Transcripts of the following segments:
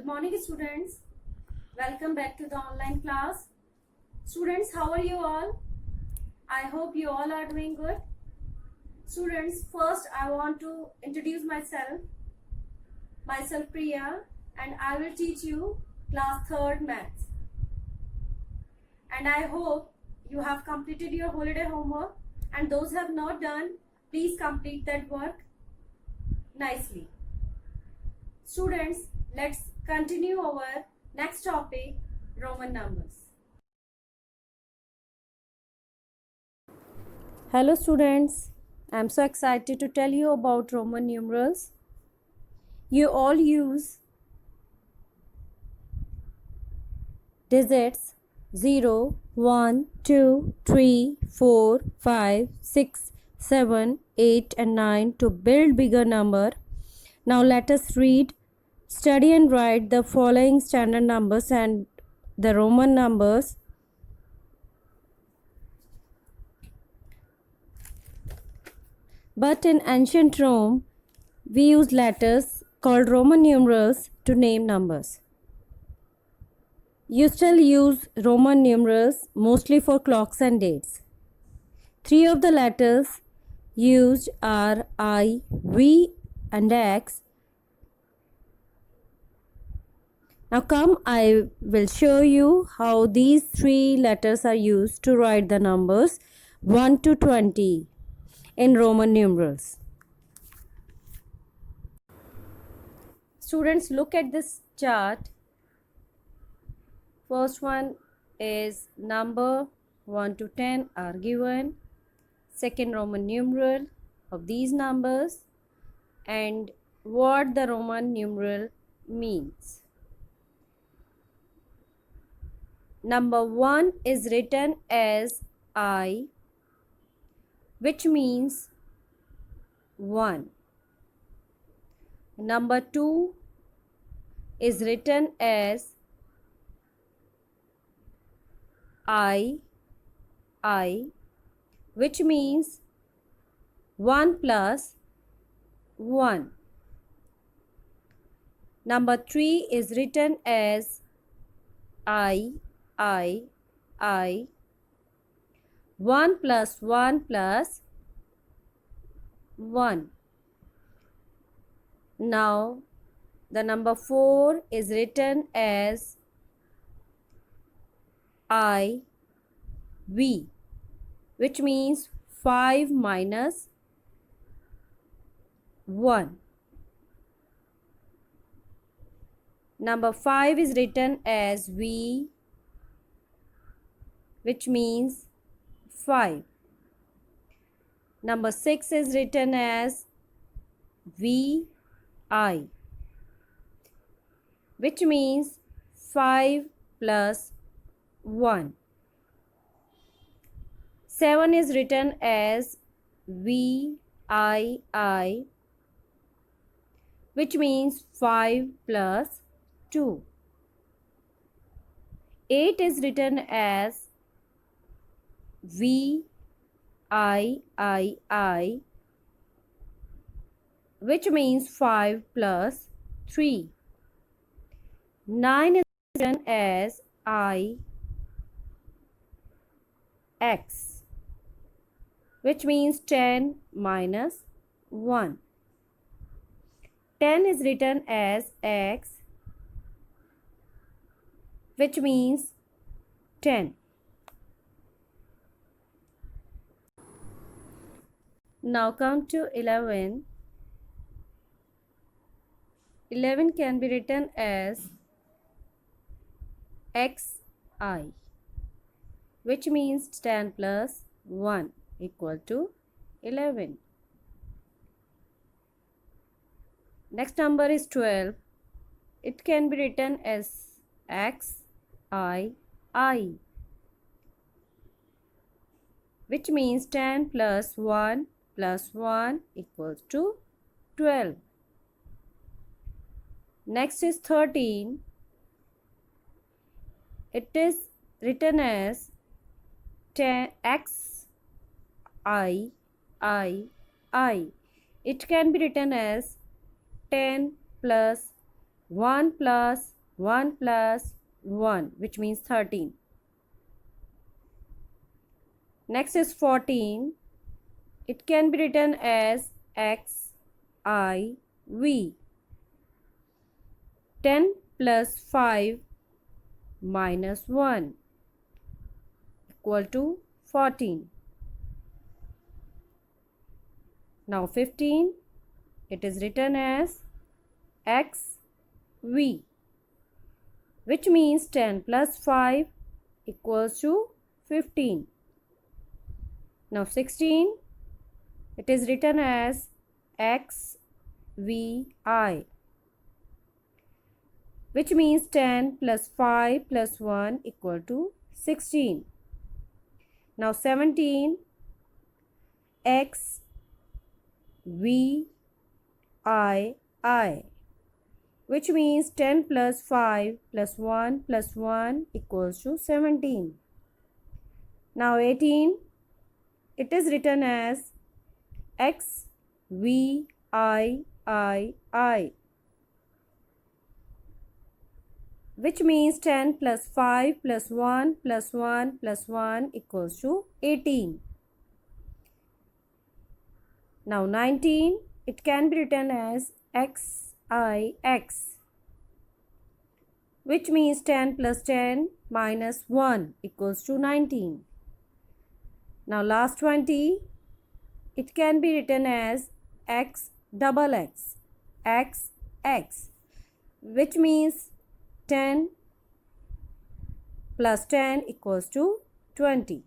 morning, students. Welcome back to the online class. Students, how are you all? I hope you all are doing good. Students, first I want to introduce myself. Myself Priya, and I will teach you class 3rd maths. And I hope you have completed your holiday homework, and those who have not done, please complete that work nicely. Students, let's continue our next topic, Roman numbers. Hello students, I am so excited to tell you about Roman numerals. You all use digits 0, 1, 2, 3, 4, 5, 6, 7, 8 and 9 to build bigger number. Now let us read, study and write the following standard numbers and the Roman numbers. But in ancient Rome, we used letters called Roman numerals to name numbers. You still use Roman numerals mostly for clocks and dates. 3 of the letters used are I, V and X. Now come, I will show you how these 3 letters are used to write the numbers 1 to 20 in Roman numerals. Students, look at this chart. First one is number 1 to 10 are given. Second Roman numeral of these numbers and what the Roman numeral means. Number 1 is written as I, which means 1. Number 2 is written as I, which means 1 plus 1. Number 3 is written as I, 1 plus 1 plus 1. Now, the number 4 is written as I, V, which means 5 minus 1. Number 5 is written as V, which means 5. Number 6 is written as VI, which means 5 plus 1. 7 is written as VII, which means 5 plus 2. 8 is written as VIII, which means 5 plus 3. 9 is written as IX, which means 10 minus 1. 10 is written as X, which means 10. Now come to 11. 11 can be written as XI, which means 10 plus 1 equal to 11. Next number is 12. It can be written as XII, which means 10 plus 1 equals to 12. Next is 13. It is written as 10 XI. It can be written as 10 plus 1 plus 1 plus 1, which means 13. Next is 14. It can be written as X, I, V. 10 plus 5 minus 1 equal to 14. Now 15, it is written as X, V, which means 10 plus 5 equals to 15. Now 16, it is written as X, V, I, which means 10 plus 5 plus 1 equal to 16. Now 17, X, V, I, which means 10 plus 5 plus 1 plus 1 equals to 17. Now 18, it is written as X, V, I, which means 10 plus 5 plus 1 plus 1 plus 1 equals to 18. Now 19, it can be written as X, which means 10 plus 10 minus 1 equals to 19. Now last 20, it can be written as X, which means 10 plus 10 equals to 20.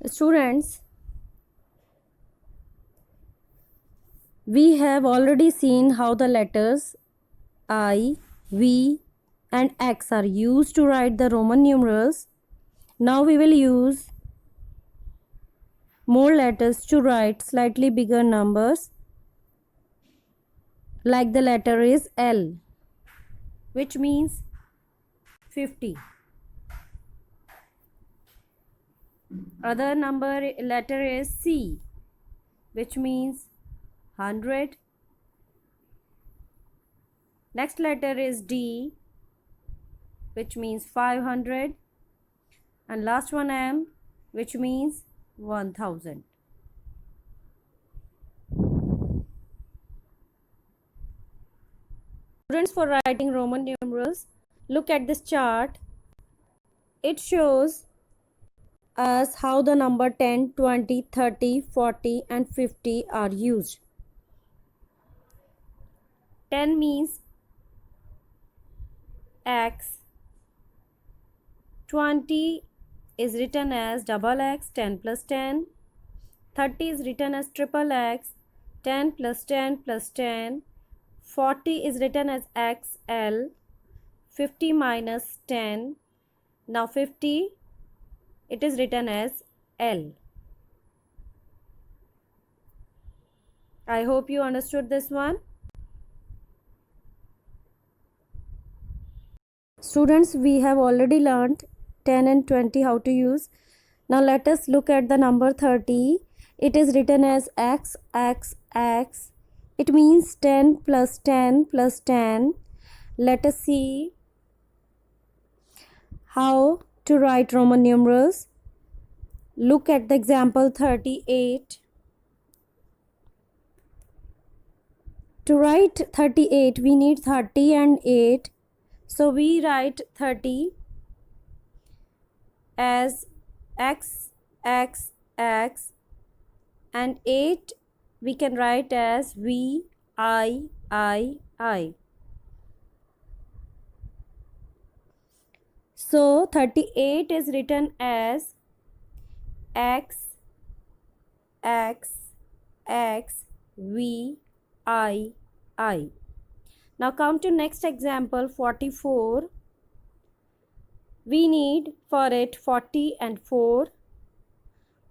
Students, we have already seen how the letters I, V and X are used to write the Roman numerals. Now we will use more letters to write slightly bigger numbers, like the letter is L, which means 50. Other letter is C, which means 100. Next letter is D, which means 500. And last one M, which means 1000. Students, for writing Roman numerals, look at this chart. It shows us how the number 10, 20, 30, 40 and 50 are used. 10 means X, 20 is written as double X, 10 plus 10, 30 is written as triple X, 10 plus 10 plus 10, 40 is written as XL, 50 minus 10, now 50, it is written as L. I hope you understood this one. Students, we have already learned 10 and 20 how to use. Now let us look at the number 30. It is written as X. It means 10 plus 10 plus 10. Let us see how to write Roman numerals. Look at the example 38. To write 38, we need 30 and 8. So we write 30 as X, and 8 we can write as V, I. So 38 is written as X, V, I. Now come to next example 44. We need for it 40 and 4.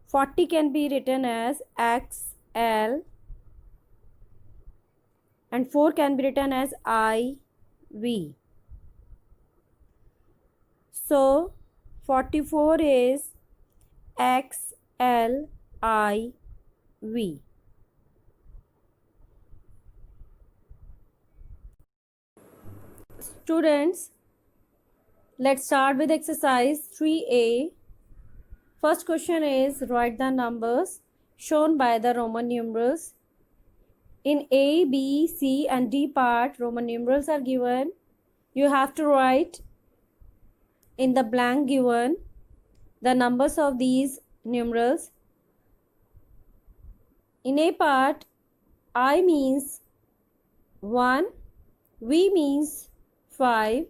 40 can be written as XL and 4 can be written as IV. So 44 is XLIV. Students, let's start with exercise 3A. First question is write the numbers shown by the Roman numerals. In A, B, C and D part, Roman numerals are given. You have to write in the blank given the numbers of these numerals. In A part, I means 1, V means 5,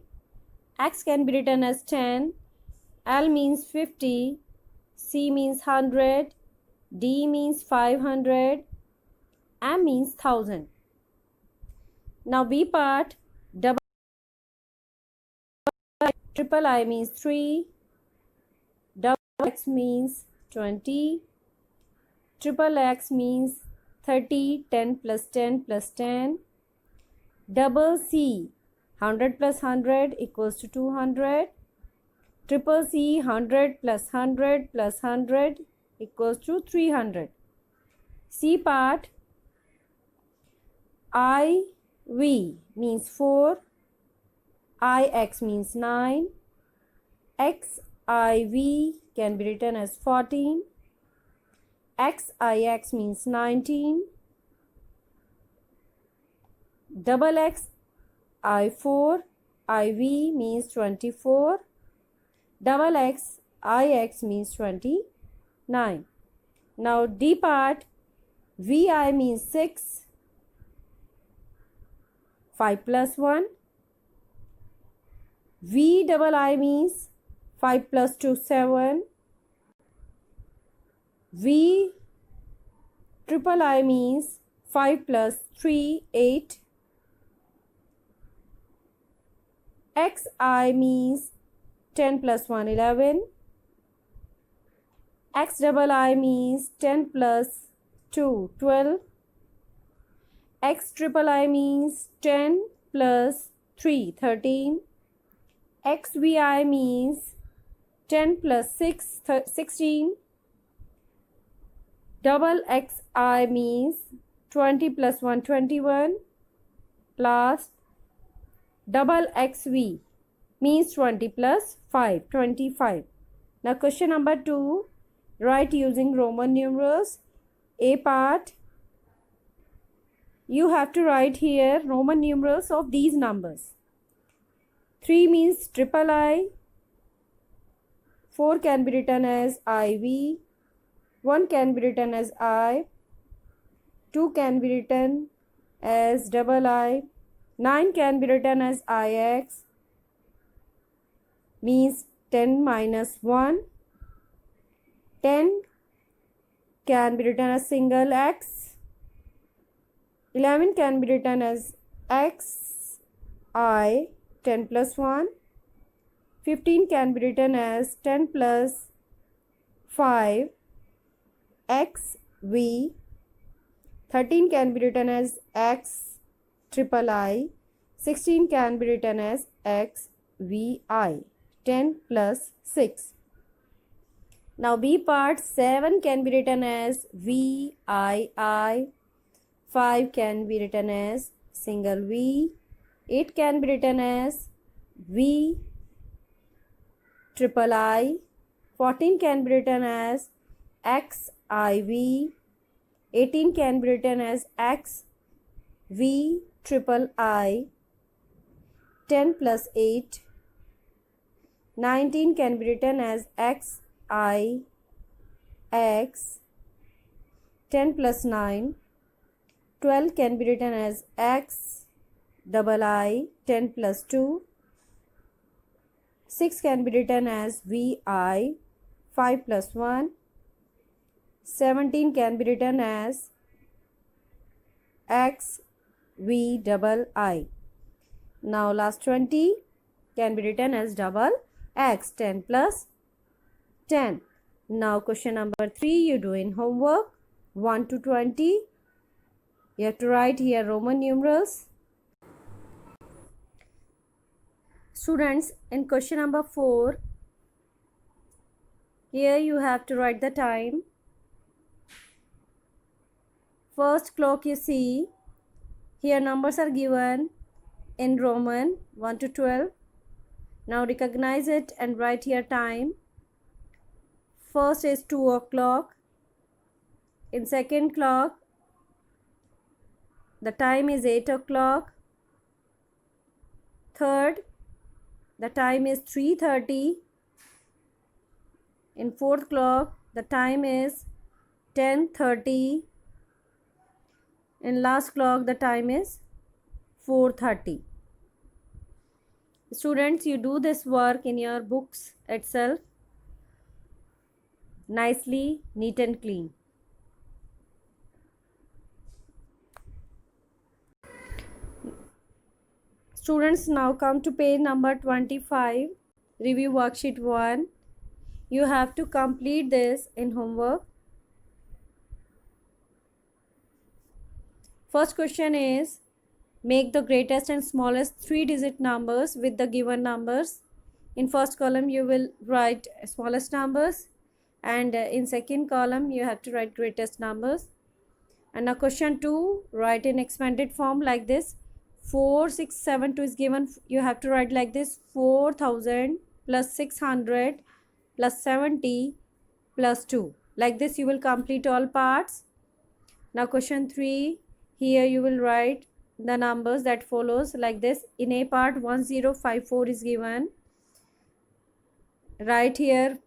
X can be written as 10, L means 50, C means 100, D means 500, M means 1000. Now B part, triple I means 3, double X means 20, triple X means 30, 10 plus 10 plus 10, double C 100 plus 100 equals to 200, triple C 100 plus 100 plus 100 equals to 300. C part, IV means 4, IX means 9, XIV can be written as 14, XIX means 19, double X I4 IV means 24, double X IX means 29. Now D part, VI means 6, 5 plus 1, V double I means 5 plus 2 7, V triple I means 5 plus 3 8, XI means 10 plus 1 11, X double I means 10 plus 2 12, X triple I means 10 plus 3 13, XVI means 10 plus 6 16, double XI means 20 plus 1 21, last double XV means 20 plus 5 25. Now question number 2, write using Roman numerals. A part, you have to write here Roman numerals of these numbers. 3 means triple I, 4 can be written as IV, 1 can be written as I, 2 can be written as double I, 9 can be written as IX, means 10 minus 1, 10 can be written as single X, 11 can be written as XI 10 plus 1, 15 can be written as 10 plus 5 XV, 13 can be written as X triple I, 16 can be written as XVI, 10 plus 6. Now B part, 7 can be written as VII, 5 can be written as single V, 8 can be written as V triple I, 14 can be written as XIV, 18 can be written as XV triple I, 10 plus 8, 19 can be written as XIX, 10 plus 9, 12 can be written as XII, 10 plus 2, 6 can be written as VI, 5 plus 1, 17 can be written as XVI double I. Now last 20 can be written as double X, 10 plus 10. Now question number 3, you do in homework 1 to 20. You have to write here Roman numerals. Students, in question number 4, here you have to write the time. First clock you see, here numbers are given in Roman 1 to 12. Now recognize it and write here time. First is 2 o'clock. In second clock, the time is 8 o'clock. Third, the time is 3:30. In fourth clock, the time is 10:30. In last clock, the time is 4:30. Students, you do this work in your books itself, nicely, neat and clean. Students, now come to page number 25, review worksheet 1. You have to complete this in homework. First question is, make the greatest and smallest 3-digit numbers with the given numbers. In first column, you will write smallest numbers, and in second column, you have to write greatest numbers. And now question 2, write in expanded form like this. 4672 is given. You have to write like this: 4000 plus 600 plus 70 plus 2. Like this, you will complete all parts. Now question 3, here you will write the numbers that follows like this. In A part, 1054 is given. Write here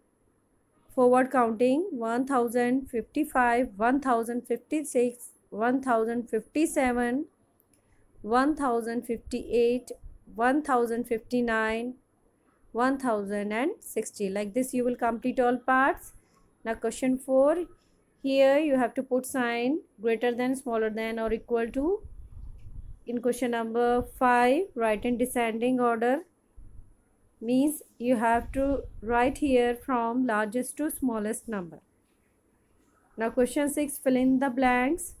forward counting: 1055, 1056, 1057, 1058, 1059, 1060. Like this, you will complete all parts. Now question 4, here you have to put sign greater than, smaller than, or equal to. In question number 5, write in descending order, means you have to write here from largest to smallest number. Now question 6, fill in the blanks.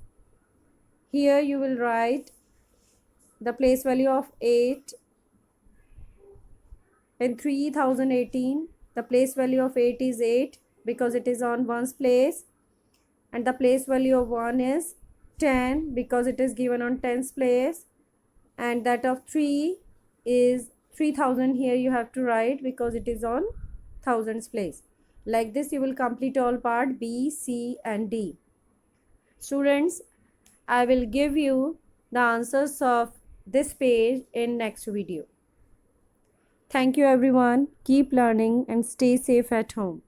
Here you will write the place value of 8. In 3018, the place value of 8 is 8 because it is on ones place, and the place value of 1 is 10 because it is given on tens place, and that of 3 is 3000. Here you have to write because it is on thousands place. Like this, you will complete all part B, C and D. Students, I will give you the answers of this page in next video. Thank you everyone. Keep learning and stay safe at home.